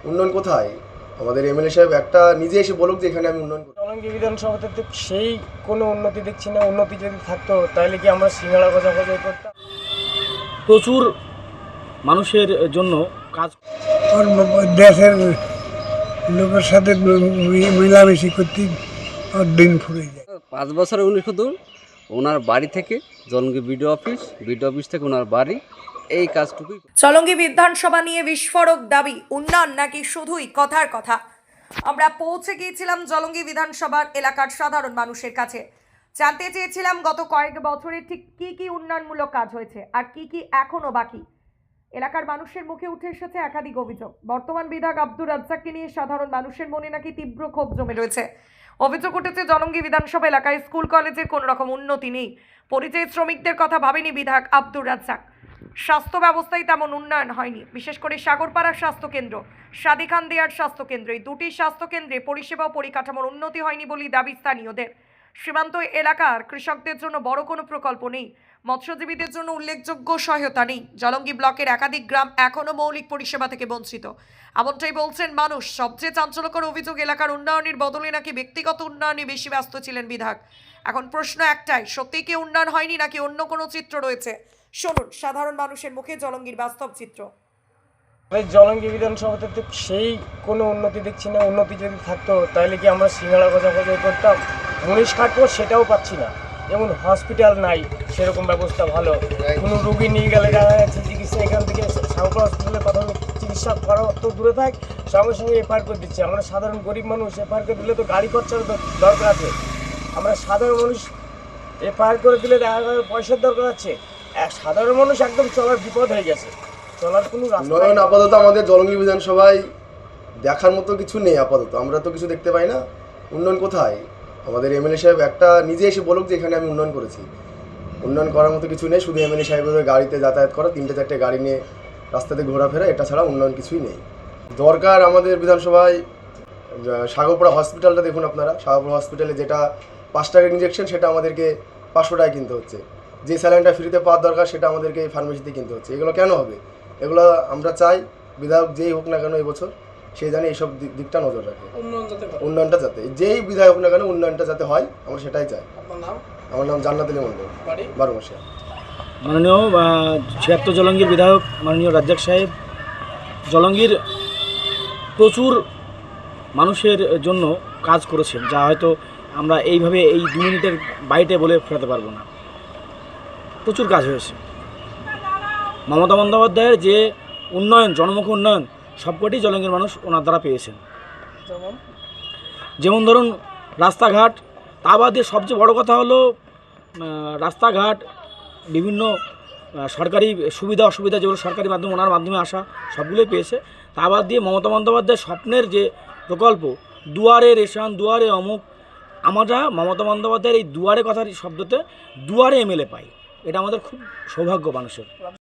উন্নয়ন কোথায়? আমাদের এমএলএ সাহেব একটা নিজে এসে বলুক যে এখানে আমি উন্নয়ন করব। জলঙ্গি বিধানসভাতে তো সেই কোনো উন্নতি দেখছি না। উন্নতি যদি থাকতো তাহলে কি আমরা সিঙ্গাড়া ভাজাই করতাম? প্রচুর মানুষের জন্য কাজ। ওর দেশের লোকের সাথে মিলামিশি করতে ওর দিন ফুরে যায়। 5 বছরে উনি শুধু ওনার বাড়ি থেকে জলঙ্গি বিডিও অফিস থেকে ওনার বাড়ি এই কাজটুকুই। জলঙ্গি বিধানসভা নিয়ে বিস্ফোরক দাবি, উন্নয়ন নাকি শুধুই কথার কথা। আমরা পৌঁছে গিয়েছিলাম জলঙ্গি বিধানসভার এলাকার সাধারণ মানুষের কাছে। জানতে চেয়েছিলাম গত কয়েক বছরে ঠিক কি কি উন্নয়নমূলক কাজ হয়েছে আর কি কি এখনো বাকি। এলাকার মানুষের মুখে উঠে এসেছে একাধিক অভিযোগ। বর্তমান বিধায়ক আব্দুর রাজ্জাককে নিয়ে সাধারণ মানুষের মনে নাকি তীব্র ক্ষোভ জমে রয়েছে। অভিযোগ উঠেছে জলঙ্গি বিধানসভা এলাকায় স্কুল কলেজের কোনো রকম উন্নতি নেই। পরিযায়ী শ্রমিকদের কথা ভাবেনি বিধায়ক আব্দুর রাজ্জাক। স্বাস্থ্য ব্যবস্থায় তেমন উন্নয়ন হয়নি, বিশেষ করে সাগরপাড়ার স্বাস্থ্যকেন্দ্র, সাদিখান দেয়ার স্বাস্থ্যকেন্দ্র, এই দুটি স্বাস্থ্যকেন্দ্রে পরিষেবা ও পরিকাঠামোর উন্নতি হয়নি বলেই দাবি স্থানীয়দের। সীমান্ত এলাকার কৃষকদের জন্য বড় কোনো প্রকল্প নেই, মৎস্যজীবীদের জন্য উল্লেখযোগ্য সহায়তা নেই। জলঙ্গি ব্লকের একাধিক গ্রাম এখনও মৌলিক পরিষেবা থেকে বঞ্চিত, এমনটাই বলছেন মানুষ। সবচেয়ে চাঞ্চল্যকর অভিযোগ, এলাকার উন্নয়নের বদলে নাকি ব্যক্তিগত উন্নয়নে বেশি ব্যস্ত ছিলেন বিধায়ক। এখন প্রশ্ন একটাই, সত্যিই কি উন্নয়ন হয়নি নাকি অন্য কোনো চিত্র রয়েছে? শুনুন সাধারণ মানুষের মুখে জলঙ্গির বাস্তব চিত্র। জলঙ্গি বিধানসভাতে তো সেই কোনো উন্নতি দেখছি না। উন্নতি যদি থাকতো তাহলে কি আমরা সিঙ্গাড়া ভাজাই করতাম? মুনিশ কাটবো সেটাও পাচ্ছি না। যেমন হসপিটাল নাই সেরকম ব্যবস্থা ভালো, কোনো রুগী নিয়ে গেলে দেখা যাচ্ছে চিকিৎসা এখান থেকে সাগর হসপিটালে প্রাথমিক চিকিৎসা করা তো দূরে থাক, সঙ্গে সঙ্গে এফআইআর করে দিচ্ছে। আমরা সাধারণ গরিব মানুষ, এফআইআর করে দিলে তো গাড়ি খরচার দরকার আছে। আমরা সাধারণ মানুষ এফআইআর করে দিলে দেখা যাবে পয়সার দরকার আছে। এক সাধারণ মানুষ একদম চলার বিপদ হয়ে গেছে, চলার কোনো উন্নয়ন আপাতত আমাদের জলঙ্গি বিধানসভায় দেখার মতো কিছু নেই। আপাতত আমরা তো কিছু দেখতে পাই না। উন্নয়ন কোথায়? আমাদের এমএলএ সাহেব একটা নিজে এসে বলুক যে এখানে আমি উন্নয়ন করেছি। উন্নয়ন করার মতো কিছু নেই, শুধু এমএলএ সাহেবের গাড়িতে যাতায়াত করা, 3-4টে গাড়ি নিয়ে রাস্তাতে ঘোরাফেরা, এটা ছাড়া উন্নয়ন কিছুই নেই। দরকার আমাদের বিধানসভায় সাগরপাড়া হসপিটালটা দেখুন আপনারা। সাগরপাড়া হসপিটালে যেটা 5 টাকার ইঞ্জেকশন সেটা আমাদেরকে 500 টাকায় কিনতে হচ্ছে। যে স্যালাইনটা ফ্রিতে পাওয়ার দরকার সেটা আমাদেরকে ফার্মেসিতে কিনতে হচ্ছে। এগুলো কেন হবে? এগুলো আমরা চাই বিধায়ক যেই হোক না কেন এই বছর সে জানে এইসব দিকটা নজর রাখে, উন্নয়নটা যাতে যেই বিধায়ক হোক না কেন উন্নয়নটা যাতে হয়, আমরা সেটাই চাই। আমার নাম জান্নাত আলী মণ্ডল, 12 মাসে। মাননীয় 76 জলঙ্গির বিধায়ক মাননীয় রাজ্জাক সাহেব জলঙ্গির প্রচুর মানুষের জন্য কাজ করেছেন, যা হয়তো আমরা এইভাবে এই 2 মিনিটের বাইরে বলে ফেরাতে পারবো না। প্রচুর কাজ হয়েছে। মমতা বন্দ্যোপাধ্যায়ের যে উন্নয়ন, জনমুখী উন্নয়ন, সবকটি জলঙ্গির মানুষ ওনার দ্বারা পেয়েছেন। যেমন ধরুন রাস্তাঘাট, তা বাদে সবচেয়ে বড় কথা হলো রাস্তাঘাট, বিভিন্ন সরকারি সুবিধা অসুবিধা যেগুলো সরকারি মাধ্যমে ওনার মাধ্যমে আসা সবগুলোই পেয়েছে। তা বাদ দিয়ে মমতা বন্দ্যোপাধ্যায়ের স্বপ্নের যে প্রকল্প, দুয়ারে রেশন, দুয়ারে অমুক, আমরা মমতা বন্দ্যোপাধ্যায়ের এই দুয়ারে কথার শব্দতে দুয়ারে এমএলএ পাই, এটা আমাদের খুব সৌভাগ্য মানুষের।